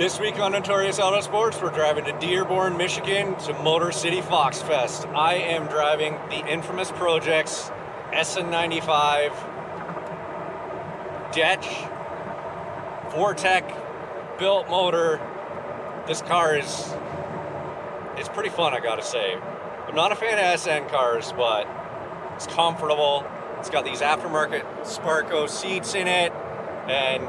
This week on Notorious Autosports, we're driving to Dearborn, Michigan to Motor City Foxfest. I am driving the infamous Projects SN95 Detch Vortec built motor. This car it's pretty fun, I gotta say. I'm not a fan of SN cars, but it's comfortable. It's got these aftermarket Sparco seats in it, and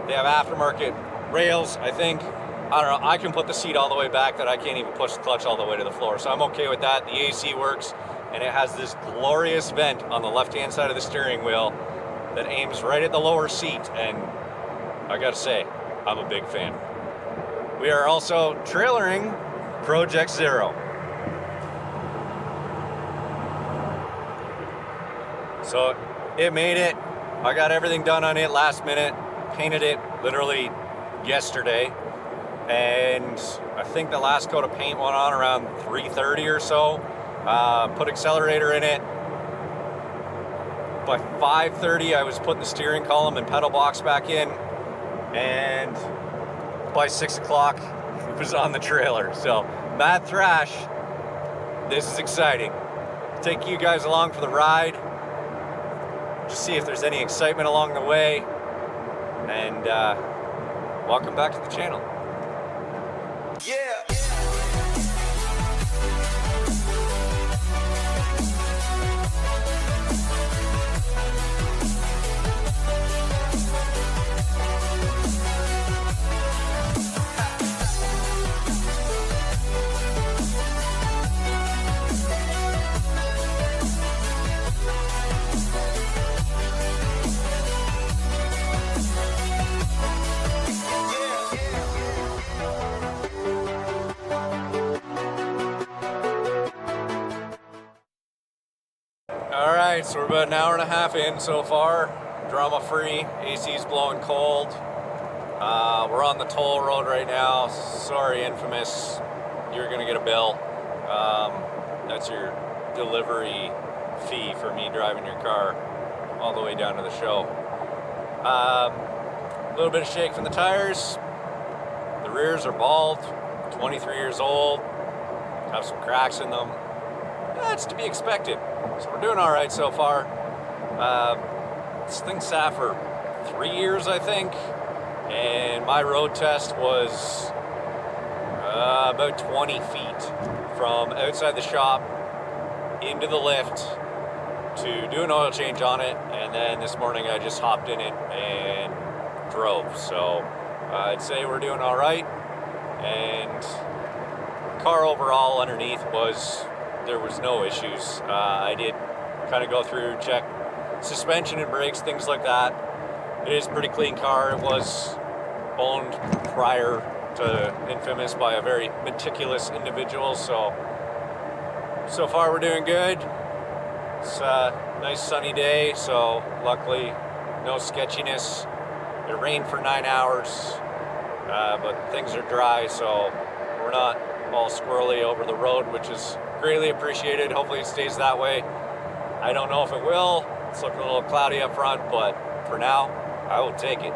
they have aftermarket rails, I think. I don't know, I can put the seat all the way back that I can't even push the clutch all the way to the floor, so I'm okay with that. The AC works, and it has this glorious vent on the left-hand side of the steering wheel that aims right at the lower seat, and I gotta say, I'm a big fan. We are also trailering Project Zero. So it made it. I got everything done on it last minute, painted it literally yesterday, and I think the last coat of paint went on around 3:30 or so. Put accelerator in it. By 5:30 I was putting the steering column and pedal box back in, and by 6 o'clock it was on the trailer. So mad thrash. This is exciting. Take you guys along for the ride, just see if there's any excitement along the way, and welcome back to the channel. Yeah. Alright, so we're about an hour and a half in so far. Drama free, AC's blowing cold. We're on the toll road right now. Sorry, Infamous, you're gonna get a bill. That's your delivery fee for me driving your car all the way down to the show. A little bit of shake from the tires. The rears are bald, 23 years old, have some cracks in them. That's to be expected. So we're doing all right so far. This thing sat for 3 years, I think, and my road test was about 20 feet from outside the shop into the lift to do an oil change on it, and then this morning I just hopped in it and drove. So I'd say we're doing all right, and the car overall underneath there was no issues. I did kind of go through, check suspension and brakes, things like that. It is a pretty clean car. It was owned prior to Infamous by a very meticulous individual, so far we're doing good. It's a nice sunny day, so luckily no sketchiness. It rained for 9 hours, but things are dry, so we're not all squirrely over the road, which is greatly appreciated. Hopefully it stays that way. I don't know if it will. It's looking a little cloudy up front, but for now, I will take it.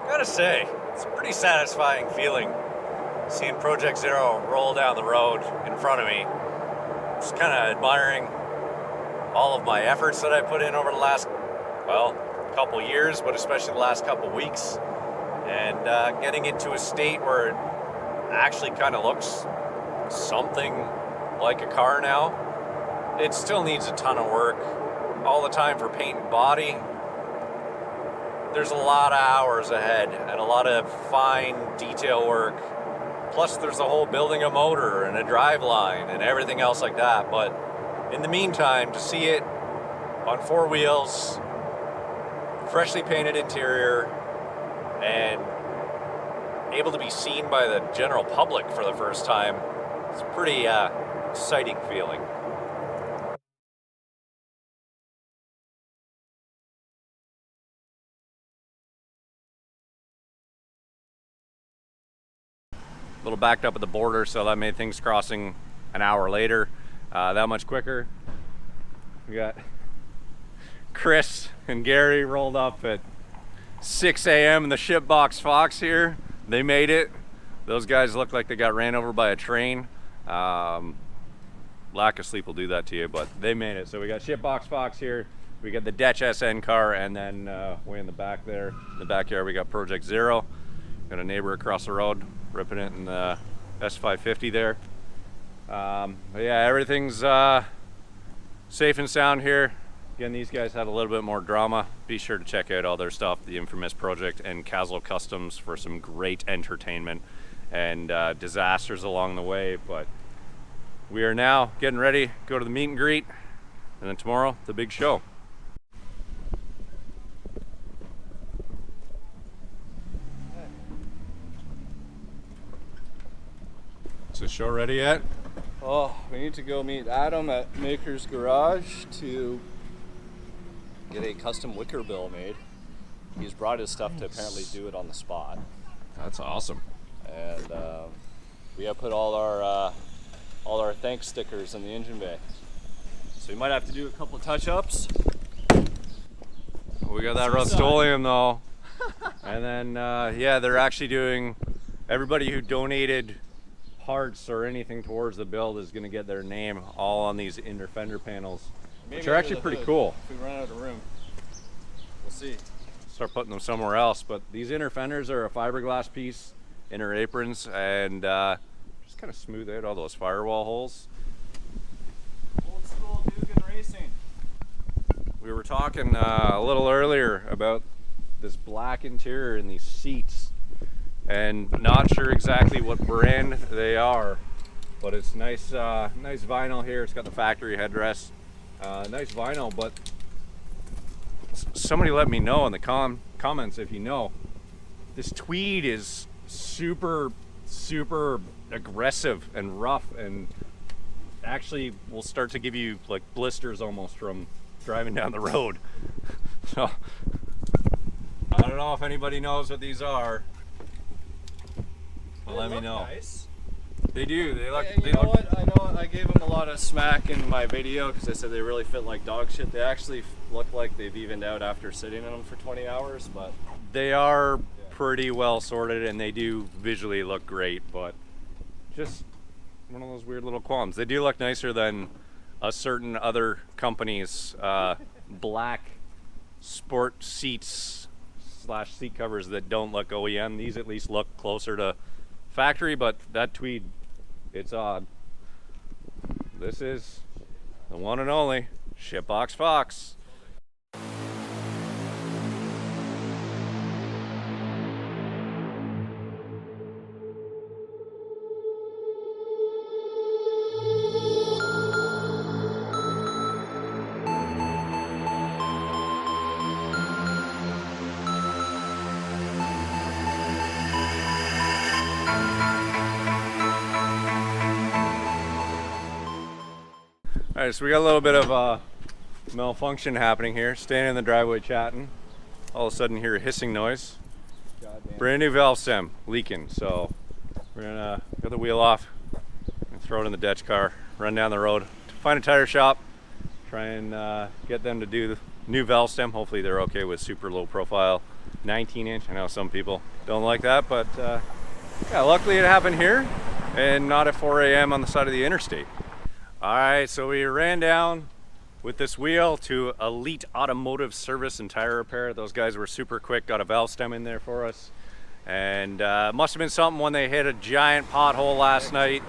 Gotta say, it's a pretty satisfying feeling seeing Project Zero roll down the road in front of me. Just kind of admiring all of my efforts that I put in over the last, well, couple years, but especially the last couple weeks, and getting into a state where it actually kind of looks something like a car now. It still needs a ton of work all the time for paint and body. There's a lot of hours ahead and a lot of fine detail work. Plus there's the whole building a motor and a drive line and everything else like that. But in the meantime, to see it on 4 wheels, freshly painted interior, and able to be seen by the general public for the first time, it's a pretty exciting feeling. little backed up at the border, so that made things crossing an hour later that much quicker. We got Chris and Gary rolled up at 6 a.m. in the shipbox Fox here. They made it. Those guys look like they got ran over by a train. Lack of sleep will do that to you, but they made it. So we got shipbox Fox here. We got the Dutch SN car, and then way in the back there, in the backyard, we got Project Zero. Got a neighbor across the road ripping it in the S550 there. But yeah, everything's safe and sound here. Again, these guys had a little bit more drama. Be sure to check out all their stuff, the Infamous Project and Castle Customs, for some great entertainment and disasters along the way. But we are now getting ready, go to the meet and greet, and then tomorrow, the big show. Is the show ready yet? Oh, we need to go meet Adam at Maker's Garage to get a custom wicker bill made. He's brought his stuff to apparently do it on the spot. That's awesome. And we have put all our thanks stickers in the engine bay. So we might have to do a couple touch-ups. We got that Rust-Oleum though. And then, yeah, they're actually doing, everybody who donated parts or anything towards the build is going to get their name all on these inner fender panels, which are actually pretty cool. If we run out of room, we'll see. Start putting them somewhere else, but these inner fenders are a fiberglass piece, inner aprons, and just kind of smooth out all those firewall holes. Old school Dugan racing. We were talking a little earlier about this black interior in these seats, and not sure exactly what brand they are, but it's nice nice vinyl here. It's got the factory headrest, nice vinyl. But somebody let me know in the comments if you know, this tweed is super aggressive and rough, and actually will start to give you like blisters almost from driving down the road. So I don't know if anybody knows what these are. Well, let me know. Nice. They do. They look. And you know what? I know I gave them a lot of smack in my video because I said they really fit like dog shit. They actually look like they've evened out after sitting in them for 20 hours, but they are pretty well sorted, and they do visually look great. But just one of those weird little qualms. They do look nicer than a certain other company's black sport seats / seat covers that don't look OEM. These at least look closer to factory, but that tweed, it's odd. This is the one and only Shipbox Fox. Alright, so we got a little bit of malfunction happening here. Standing in the driveway chatting. All of a sudden hear a hissing noise. goddamn. Brand new valve stem leaking. So we're gonna get the wheel off and throw it in the Dutch car, run down the road, find a tire shop, try and get them to do the new valve stem. Hopefully they're okay with super low profile 19-inch. I know some people don't like that, but yeah, luckily it happened here and not at 4 a.m. on the side of the interstate. All right, so we ran down with this wheel to Elite Automotive Service and Tire Repair. Those guys were super quick, got a valve stem in there for us. And must have been something when they hit a giant pothole last night,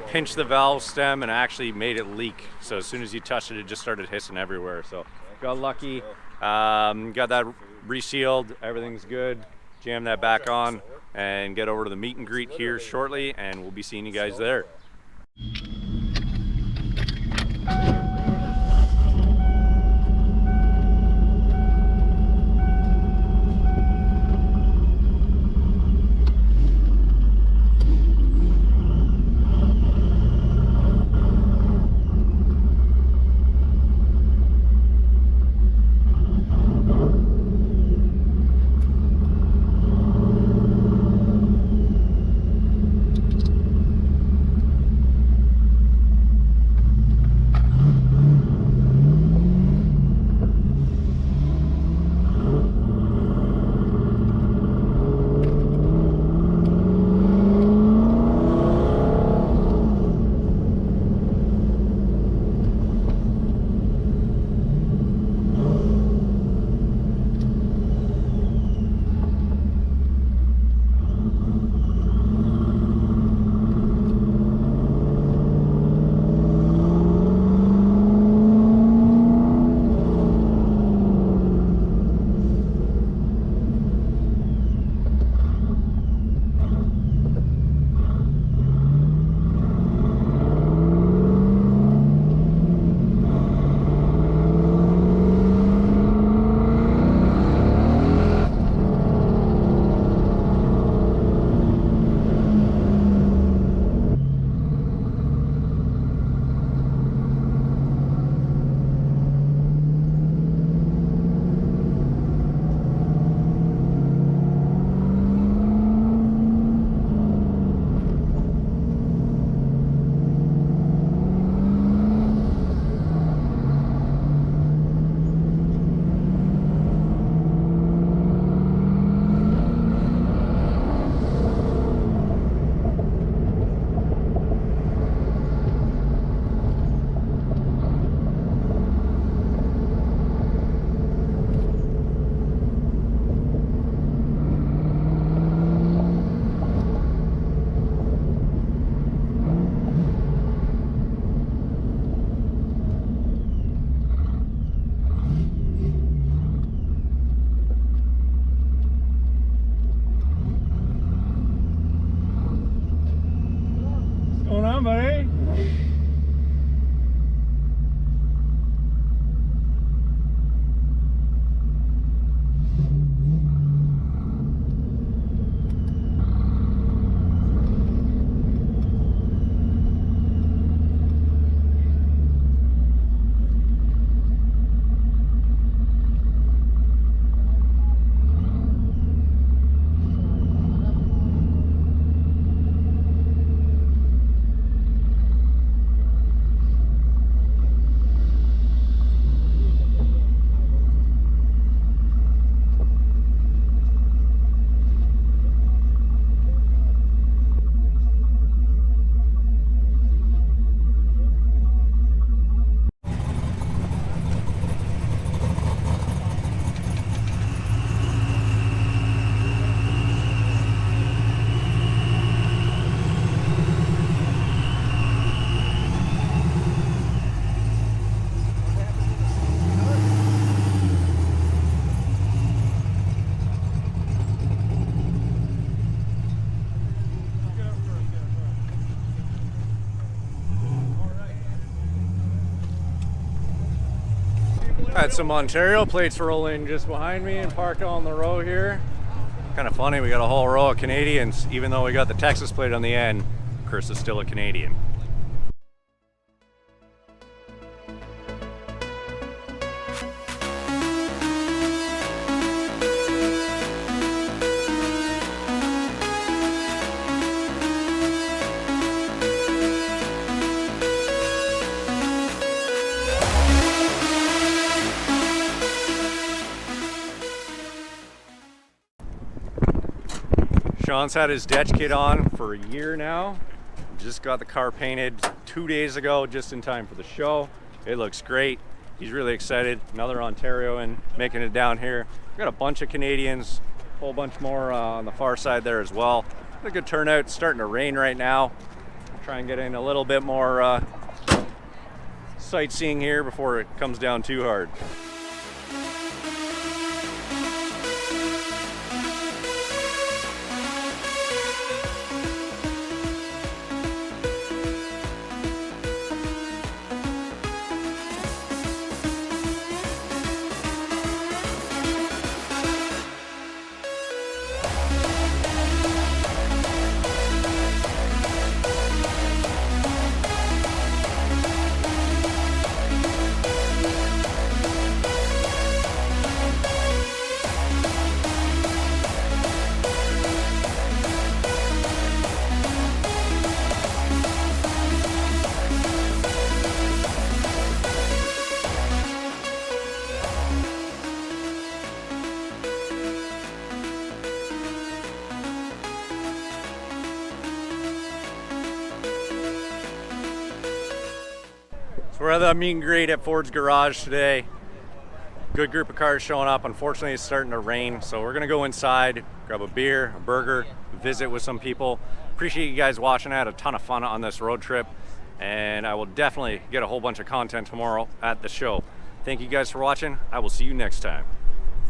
pinched the valve stem and actually made it leak. So as soon as you touched it, it just started hissing everywhere. So got lucky, got that resealed, everything's good. Jam that back on and get over to the meet and greet here shortly, and we'll be seeing you guys there. Got some Ontario plates rolling just behind me and parked on the row here. Kind of funny, we got a whole row of Canadians, even though we got the Texas plate on the end. Chris is still a Canadian. Sean's had his Dutch kit on for a year now. Just got the car painted 2 days ago, just in time for the show. It looks great. He's really excited. Another Ontarioan making it down here. We got a bunch of Canadians, a whole bunch more on the far side there as well. A good turnout. It's starting to rain right now. Try and get in a little bit more sightseeing here before it comes down too hard. So we're at the meet and greet at Ford's Garage today. Good group of cars showing up. Unfortunately, it's starting to rain, so we're gonna go inside, grab a beer, a burger, visit with some people. Appreciate you guys watching. I had a ton of fun on this road trip, and I will definitely get a whole bunch of content tomorrow at the show. Thank you guys for watching. I will see you next time.